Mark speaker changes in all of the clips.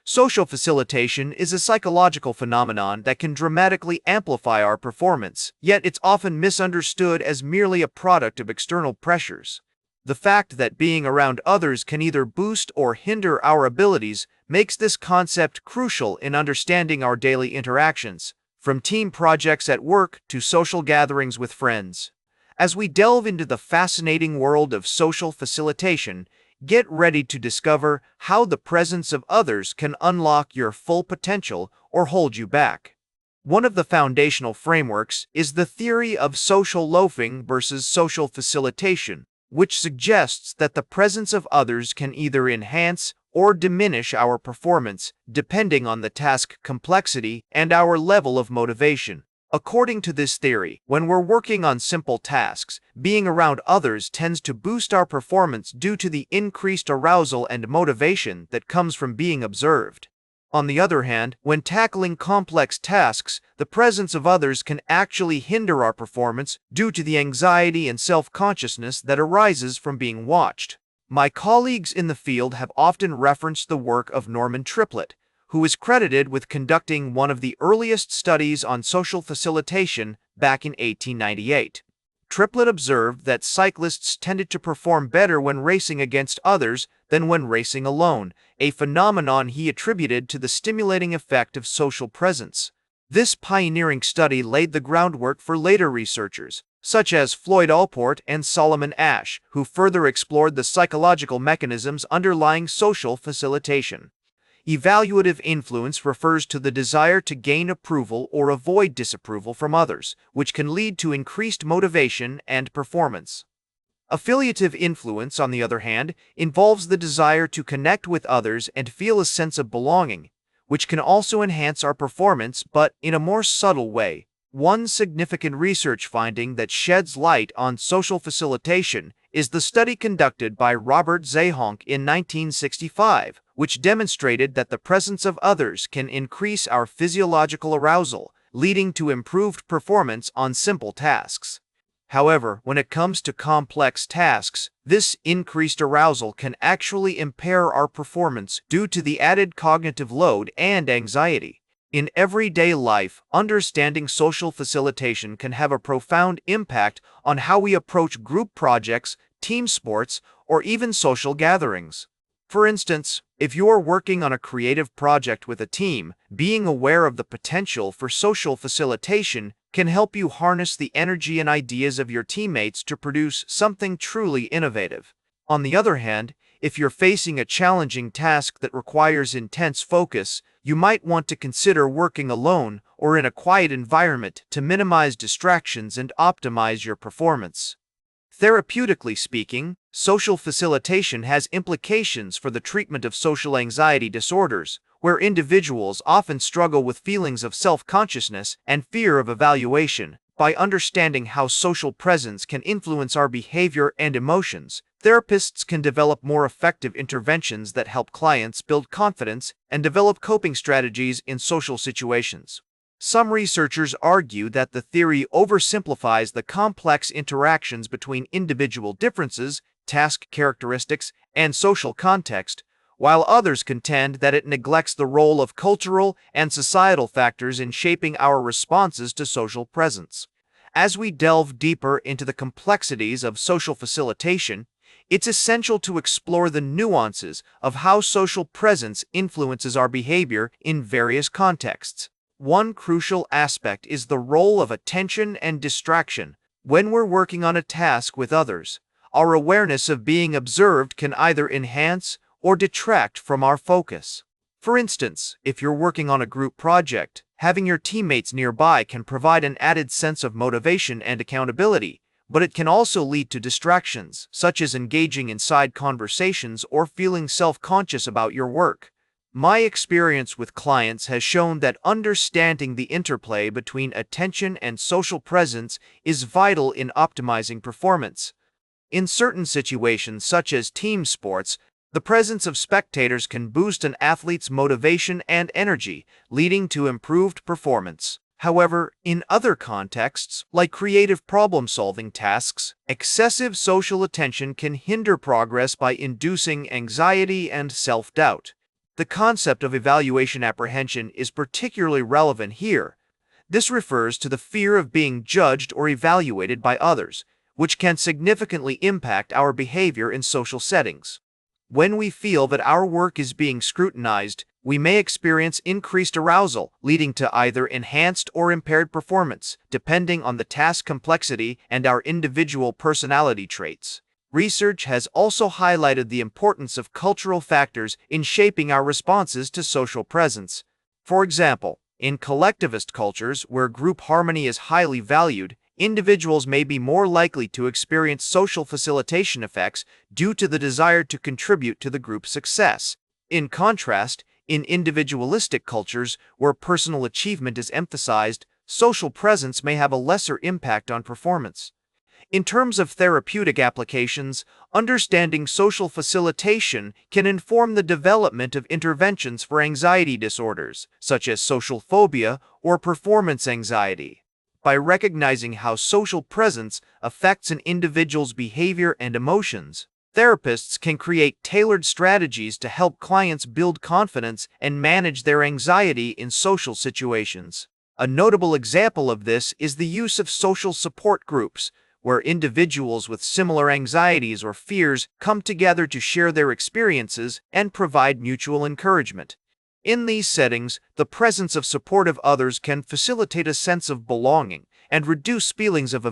Speaker 1: Social facilitation is a psychological phenomenon that can dramatically amplify our performance, yet it's often misunderstood as merely a product of external pressures. The fact that being around others can either boost or hinder our abilities makes this concept crucial in understanding our daily interactions, from team projects at work to social gatherings with friends. As we delve into the fascinating world of social facilitation, get ready to discover how the presence of others can unlock your full potential or hold you back. One of the foundational frameworks is the theory of social loafing versus social facilitation, which suggests that the presence of others can either enhance or diminish our performance depending on the task complexity and our level of motivation. According to this theory, when we're working on simple tasks, being around others tends to boost our performance due to the increased arousal and motivation that comes from being observed. On the other hand, when tackling complex tasks, the presence of others can actually hinder our performance due to the anxiety and self-consciousness that arises from being watched. My colleagues in the field have often referenced the work of Norman Triplett, who is credited with conducting one of the earliest studies on social facilitation back in 1898. Triplett observed that cyclists tended to perform better when racing against others than when racing alone, a phenomenon he attributed to the stimulating effect of social presence. This pioneering study laid the groundwork for later researchers, such as Floyd Allport and Solomon Asch, who further explored the psychological mechanisms underlying social facilitation. Evaluative influence refers to the desire to gain approval or avoid disapproval from others, which can lead to increased motivation and performance. Affiliative influence, on the other hand, involves the desire to connect with others and feel a sense of belonging, which can also enhance our performance but in a more subtle way. One significant research finding that sheds light on social facilitation is the study conducted by Robert Zahonk in 1965, which demonstrated that the presence of others can increase our physiological arousal, leading to improved performance on simple tasks. However, when it comes to complex tasks, this increased arousal can actually impair our performance due to the added cognitive load and anxiety. In everyday life, understanding social facilitation can have a profound impact on how we approach group projects, team sports, or even social gatherings. For instance, if you're working on a creative project with a team, being aware of the potential for social facilitation can help you harness the energy and ideas of your teammates to produce something truly innovative. On the other hand, if you're facing a challenging task that requires intense focus, you might want to consider working alone or in a quiet environment to minimize distractions and optimize your performance. Therapeutically speaking, social facilitation has implications for the treatment of social anxiety disorders, where individuals often struggle with feelings of self-consciousness and fear of evaluation. By understanding how social presence can influence our behavior and emotions, therapists can develop more effective interventions that help clients build confidence and develop coping strategies in social situations. Some researchers argue that the theory oversimplifies the complex interactions between individual differences, task characteristics, and social context, while others contend that it neglects the role of cultural and societal factors in shaping our responses to social presence. As we delve deeper into the complexities of social facilitation, it's essential to explore the nuances of how social presence influences our behavior in various contexts. One crucial aspect is the role of attention and distraction. When we're working on a task with others, our awareness of being observed can either enhance or detract from our focus. For instance, if you're working on a group project, having your teammates nearby can provide an added sense of motivation and accountability, but it can also lead to distractions, such as engaging in side conversations or feeling self-conscious about your work. My experience with clients has shown that understanding the interplay between attention and social presence is vital in optimizing performance. In certain situations, such as team sports, the presence of spectators can boost an athlete's motivation and energy, leading to improved performance. However, in other contexts, like creative problem-solving tasks, excessive social attention can hinder progress by inducing anxiety and self-doubt. The concept of evaluation apprehension is particularly relevant here. This refers to the fear of being judged or evaluated by others, which can significantly impact our behavior in social settings. When we feel that our work is being scrutinized, we may experience increased arousal, leading to either enhanced or impaired performance, depending on the task complexity and our individual personality traits. Research has also highlighted the importance of cultural factors in shaping our responses to social presence. For example, in collectivist cultures where group harmony is highly valued, individuals may be more likely to experience social facilitation effects due to the desire to contribute to the group's success. In contrast, in individualistic cultures where personal achievement is emphasized, social presence may have a lesser impact on performance. In terms of therapeutic applications, understanding social facilitation can inform the development of interventions for anxiety disorders, such as social phobia or performance anxiety. By recognizing how social presence affects an individual's behavior and emotions, therapists can create tailored strategies to help clients build confidence and manage their anxiety in social situations. A notable example of this is the use of social support groups, where individuals with similar anxieties or fears come together to share their experiences and provide mutual encouragement. In these settings, the presence of supportive others can facilitate a sense of belonging and reduce feelings of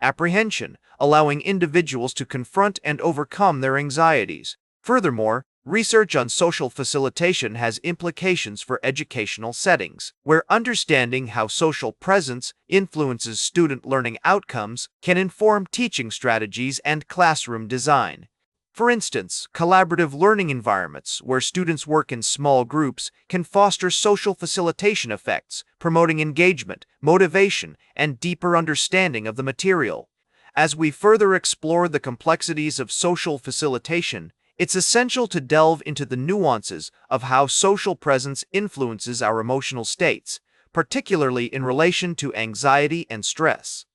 Speaker 1: apprehension, allowing individuals to confront and overcome their anxieties. Furthermore, research on social facilitation has implications for educational settings, where understanding how social presence influences student learning outcomes can inform teaching strategies and classroom design. For instance, collaborative learning environments where students work in small groups can foster social facilitation effects, promoting engagement, motivation, and deeper understanding of the material. As we further explore the complexities of social facilitation, it's essential to delve into the nuances of how social presence influences our emotional states, particularly in relation to anxiety and stress.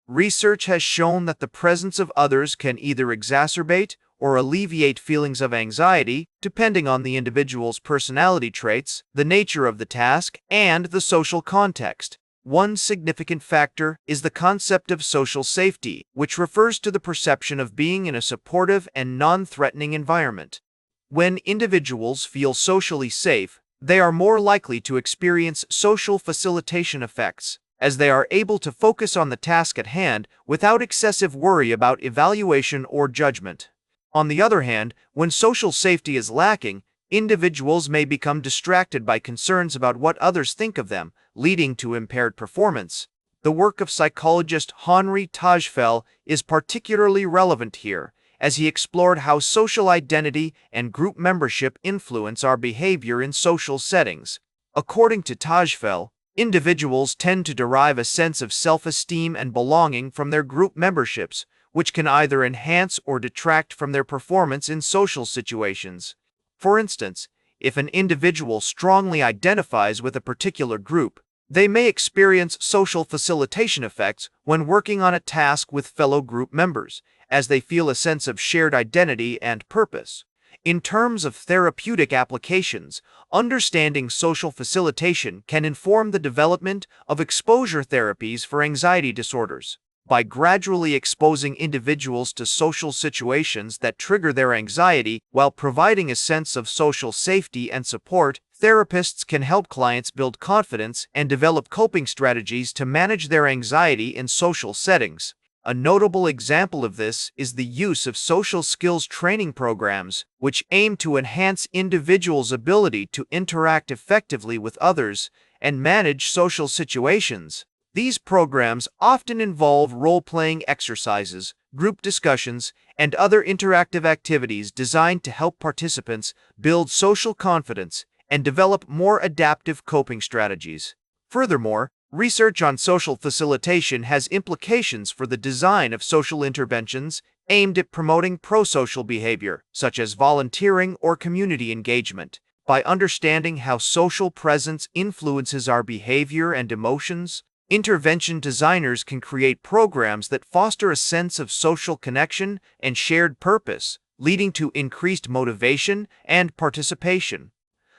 Speaker 1: Research has shown that the presence of others can either exacerbate or alleviate feelings of anxiety, depending on the individual's personality traits, the nature of the task, and the social context. One significant factor is the concept of social safety, which refers to the perception of being in a supportive and non-threatening environment. When individuals feel socially safe, they are more likely to experience social facilitation effects, as they are able to focus on the task at hand without excessive worry about evaluation or judgment. On the other hand, when social safety is lacking, individuals may become distracted by concerns about what others think of them, leading to impaired performance. The work of psychologist Henri Tajfel is particularly relevant here, as he explored how social identity and group membership influence our behavior in social settings. According to Tajfel, individuals tend to derive a sense of self-esteem and belonging from their group memberships, which can either enhance or detract from their performance in social situations. For instance, if an individual strongly identifies with a particular group, they may experience social facilitation effects when working on a task with fellow group members, as they feel a sense of shared identity and purpose. In terms of therapeutic applications, understanding social facilitation can inform the development of exposure therapies for anxiety disorders. By gradually exposing individuals to social situations that trigger their anxiety while providing a sense of social safety and support, therapists can help clients build confidence and develop coping strategies to manage their anxiety in social settings. A notable example of this is the use of social skills training programs, which aim to enhance individuals' ability to interact effectively with others and manage social situations. These programs often involve role-playing exercises, group discussions, and other interactive activities designed to help participants build social confidence and develop more adaptive coping strategies. Furthermore, research on social facilitation has implications for the design of social interventions aimed at promoting pro-social behavior, such as volunteering or community engagement. By understanding how social presence influences our behavior and emotions, intervention designers can create programs that foster a sense of social connection and shared purpose, leading to increased motivation and participation.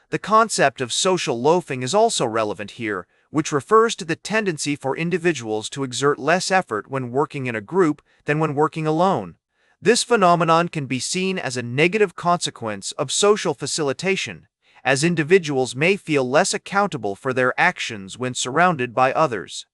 Speaker 1: The concept of social loafing is also relevant here, which refers to the tendency for individuals to exert less effort when working in a group than when working alone. This phenomenon can be seen as a negative consequence of social facilitation, as individuals may feel less accountable for their actions when surrounded by others.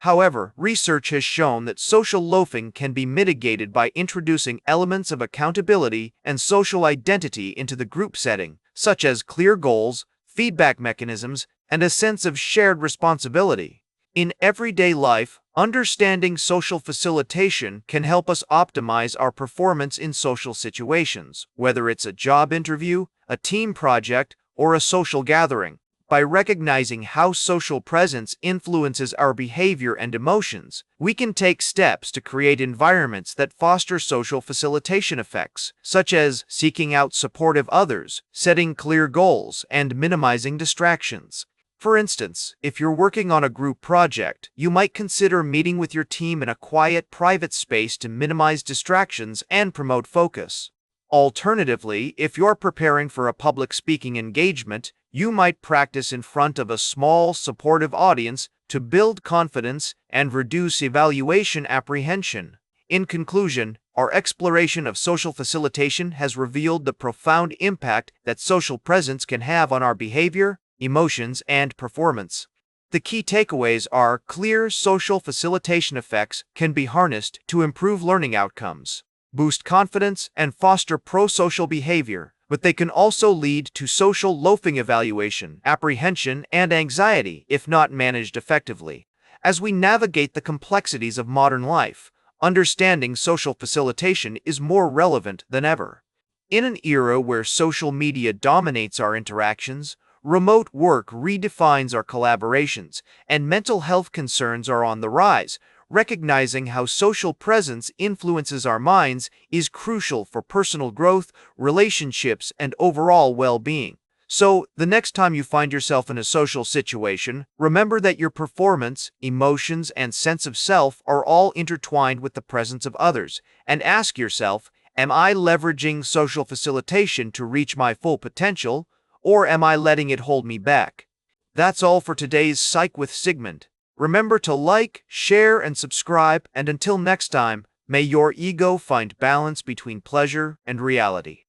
Speaker 1: However, research has shown that social loafing can be mitigated by introducing elements of accountability and social identity into the group setting, such as clear goals, feedback mechanisms, and a sense of shared responsibility. In everyday life, understanding social facilitation can help us optimize our performance in social situations, whether it's a job interview, a team project, or a social gathering. By recognizing how social presence influences our behavior and emotions, we can take steps to create environments that foster social facilitation effects, such as seeking out supportive others, setting clear goals, and minimizing distractions. For instance, if you're working on a group project, you might consider meeting with your team in a quiet, private space to minimize distractions and promote focus. Alternatively, if you're preparing for a public speaking engagement, you might practice in front of a small, supportive audience to build confidence and reduce evaluation apprehension. In conclusion, our exploration of social facilitation has revealed the profound impact that social presence can have on our behavior, emotions, and performance. The key takeaways are clear social facilitation effects can be harnessed to improve learning outcomes, boost confidence, and foster pro-social behavior, but they can also lead to social loafing, evaluation, apprehension, and anxiety if not managed effectively. As we navigate the complexities of modern life, understanding social facilitation is more relevant than ever. In an era where social media dominates our interactions, remote work redefines our collaborations, and mental health concerns are on the rise, recognizing how social presence influences our minds is crucial for personal growth, relationships, and overall well-being. So, the next time you find yourself in a social situation, remember that your performance, emotions, and sense of self are all intertwined with the presence of others, and ask yourself, am I leveraging social facilitation to reach my full potential, or am I letting it hold me back? That's all for today's Psych with Sigmund. Remember to like, share, and subscribe, and until next time, may your ego find balance between pleasure and reality.